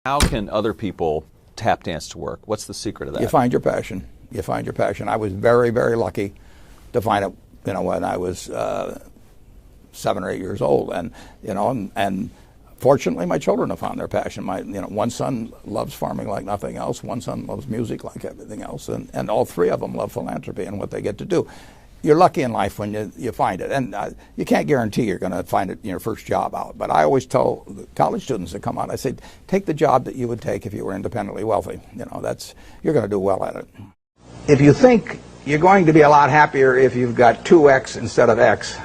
How can other people tap dance to work? What's the secret of that? You find your passion. You find your passion. I was very, very lucky to find it, when I was 7 or 8 years old, and fortunately, my children have found their passion. One son loves farming like nothing else. One son loves music like everything else, and all three of them love philanthropy and what they get to do. You're lucky in life when you find it, and you can't guarantee you're going to find it in your first job out. But I always tell the college students that come out, I say, take the job that you would take if you were independently wealthy. You're going to do well at it. If you think you're going to be a lot happier if you've got 2X instead of X,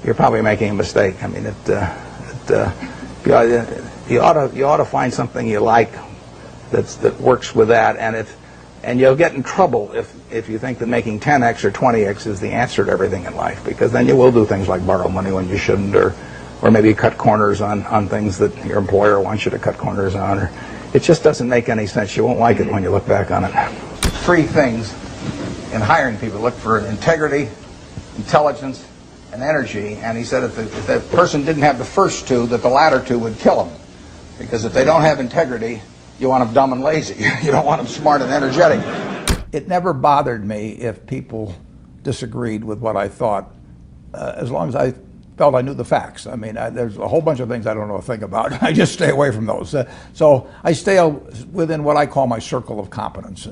you're probably making a mistake. I mean, you ought to find something you like that works with that, and you'll get in trouble if you think that making 10X or 20X is the answer to everything in life, because then you will do things like borrow money when you shouldn't, or maybe cut corners on things that your employer wants you to cut corners on. Or it just doesn't make any sense. You won't like it when you look back on it. 3 things in hiring people: look for integrity, intelligence, and energy. And he said if the person didn't have the first 2, that the latter 2 would kill them, because if they don't have integrity, you want them dumb and lazy. You don't want them smart and energetic. It never bothered me if people disagreed with what I thought, as long as I felt I knew the facts. I mean, there's a whole bunch of things I don't know a thing about. I just stay away from those. So I stay within what I call my circle of competence.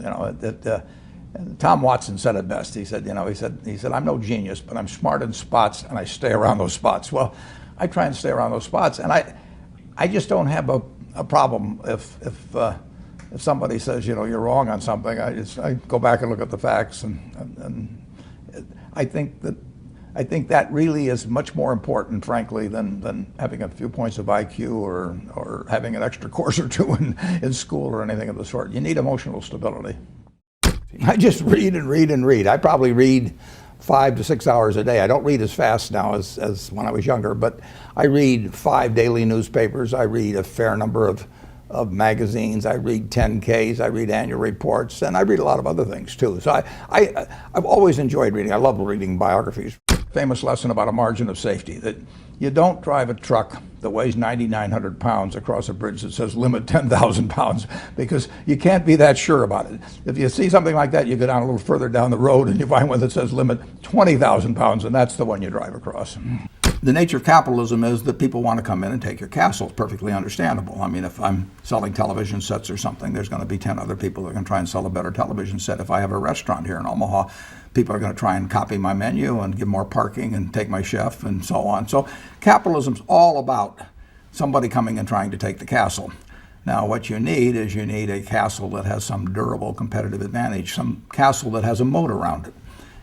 Tom Watson said it best. He said, I'm no genius, but I'm smart in spots, and I stay around those spots. Well, I try and stay around those spots, and I just don't have a problem if somebody says, you're wrong on something. I go back and look at the facts, and I think that really is much more important, frankly, than having a few points of IQ or having an extra course or 2 in school or anything of the sort. You need emotional stability. I just read and read and read. I probably read 5 to 6 hours a day. I don't read as fast now as when I was younger, but I read 5 daily newspapers. I read a fair number of magazines. I read 10Ks. I read annual reports, and I read a lot of other things too. So I've always enjoyed reading. I love reading biographies. Famous lesson about a margin of safety, that you don't drive a truck that weighs 9,900 pounds across a bridge that says limit 10,000 pounds, because you can't be that sure about it. If you see something like that, you go down a little further down the road and you find one that says limit 20,000 pounds, and that's the one you drive across. The nature of capitalism is that people want to come in and take your castle. It's perfectly understandable. I mean, if I'm selling television sets or something, there's going to be 10 other people that are going to try and sell a better television set. If I have a restaurant here in Omaha, people are going to try and copy my menu and give more parking and take my chef and so on. So capitalism's all about somebody coming and trying to take the castle. Now, what you need is a castle that has some durable competitive advantage, some castle that has a moat around it.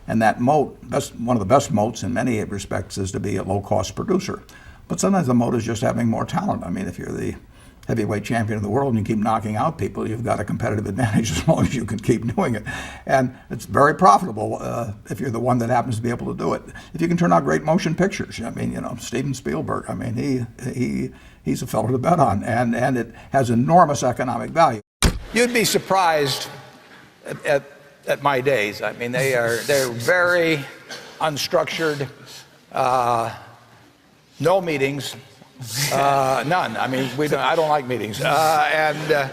And that moat, one of the best moats in many respects, is to be a low-cost producer. But sometimes the moat is just having more talent. I mean, if you're the heavyweight champion of the world and you keep knocking out people, you've got a competitive advantage as long as you can keep doing it. And it's very profitable if you're the one that happens to be able to do it. If you can turn out great motion pictures, I mean, Steven Spielberg, I mean, he's a fellow to bet on, and it has enormous economic value. You'd be surprised at my days. I mean, they're very unstructured, no meetings, none. I mean, I don't like meetings, and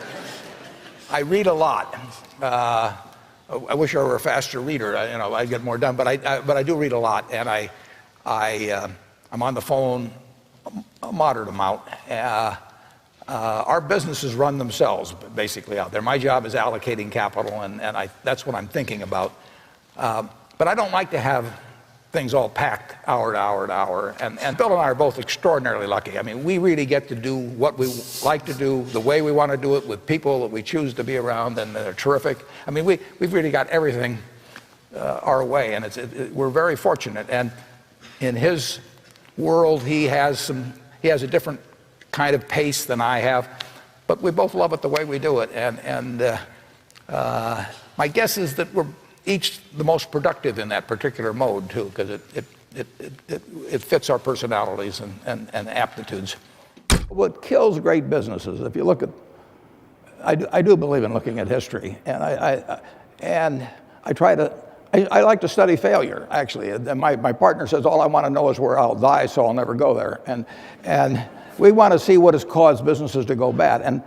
I read a lot. I wish I were a faster reader. I'd get more done, but I do read a lot, and I'm on the phone a moderate amount. Our businesses run themselves basically out there. My job is allocating capital, and that's what I'm thinking about. But I don't like to have things all packed hour to hour to hour. And Bill and I are both extraordinarily lucky. I mean, we really get to do what we like to do, the way we want to do it, with people that we choose to be around, and they're terrific. I mean, we've really got everything our way, and we're very fortunate. And in his world, he has a different kind of pace than I have, but we both love it the way we do it. And my guess is that we're each the most productive in that particular mode too, because it fits our personalities and aptitudes. What kills great businesses, if you look at, I do believe in looking at history, and I like to study failure, actually. And my partner says, all I want to know is where I'll die, so I'll never go there. And we want to see what has caused businesses to go bad. And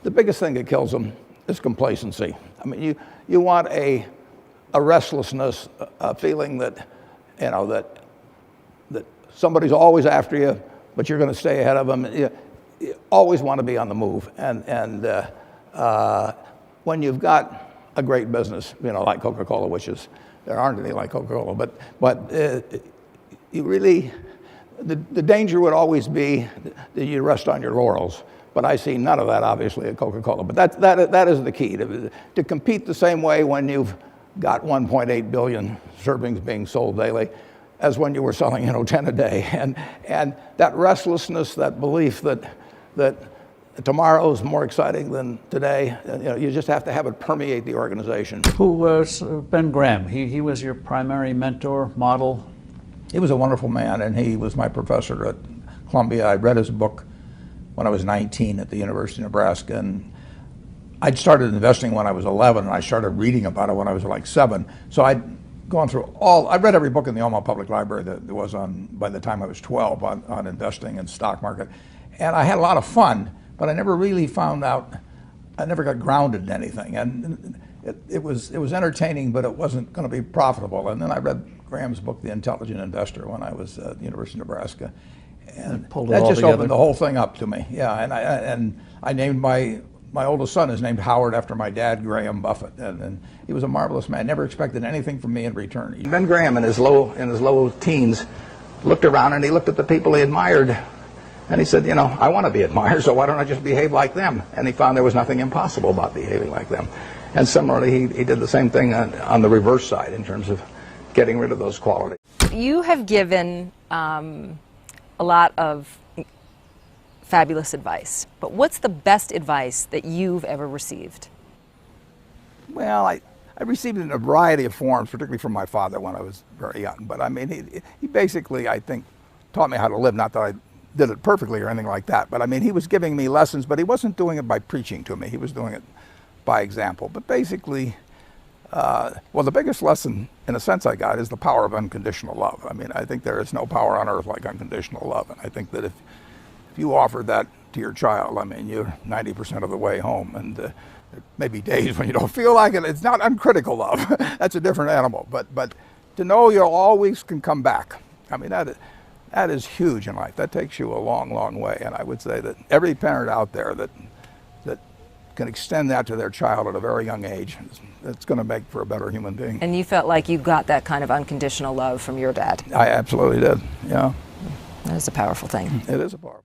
the biggest thing that kills them is complacency. I mean, you want a restlessness, a feeling that, you know, that somebody's always after you, but you're going to stay ahead of them. You always want to be on the move. And when you've got a great business, you know, like Coca-Cola, which is, there aren't any like Coca-Cola, but you really, the danger would always be that you rest on your laurels. But I see none of that, obviously, at Coca-Cola. But that is the key, to compete the same way when you've got 1.8 billion servings being sold daily as when you were selling, you know, 10 a day. And that restlessness, that belief that tomorrow's more exciting than today, you know, you just have to have it permeate the organization. Who was Ben Graham? He was your primary mentor, model? He was a wonderful man, and he was my professor at Columbia. I read his book when I was 19 at the University of Nebraska, and I'd started investing when I was 11, and I started reading about it when I was like 7. So I'd gone through I read every book in the Omaha Public Library that there was on, by the time I was 12, on investing and stock market. And I had a lot of fun, but I never really found out, I never got grounded in anything. And it was entertaining, but it wasn't going to be profitable. And then I read Graham's book, The Intelligent Investor, when I was at the University of Nebraska. And that just opened the whole thing up to me. Yeah, and I named my oldest son is named Howard after my dad, Graham Buffett, and he was a marvelous man. Never expected anything from me in return. Ben Graham, in his low teens, looked around and he looked at the people he admired, and he said, you know, I want to be admired, so why don't I just behave like them? And he found there was nothing impossible about behaving like them. And similarly, he did the same thing on the reverse side in terms of getting rid of those qualities. You have given a lot of fabulous advice, but what's the best advice that you've ever received? Well, I received it in a variety of forms, particularly from my father when I was very young. But I mean, he basically, I think, taught me how to live. Not that I did it perfectly or anything like that, but I mean, he was giving me lessons, but he wasn't doing it by preaching to me. He was doing it by example. But basically, well, the biggest lesson, in a sense, I got is the power of unconditional love. I mean, I think there is no power on earth like unconditional love. And I think that if you offer that to your child, I mean, you're 90% of the way home. And there may be days when you don't feel like it. It's not uncritical love. That's a different animal. But to know you always can come back. I mean, that is huge in life. That takes you a long, long way. And I would say that every parent out there that can extend that to their child at a very young age, it's going to make for a better human being. And you felt like you got that kind of unconditional love from your dad? I absolutely did, yeah. That is a powerful thing. It is a powerful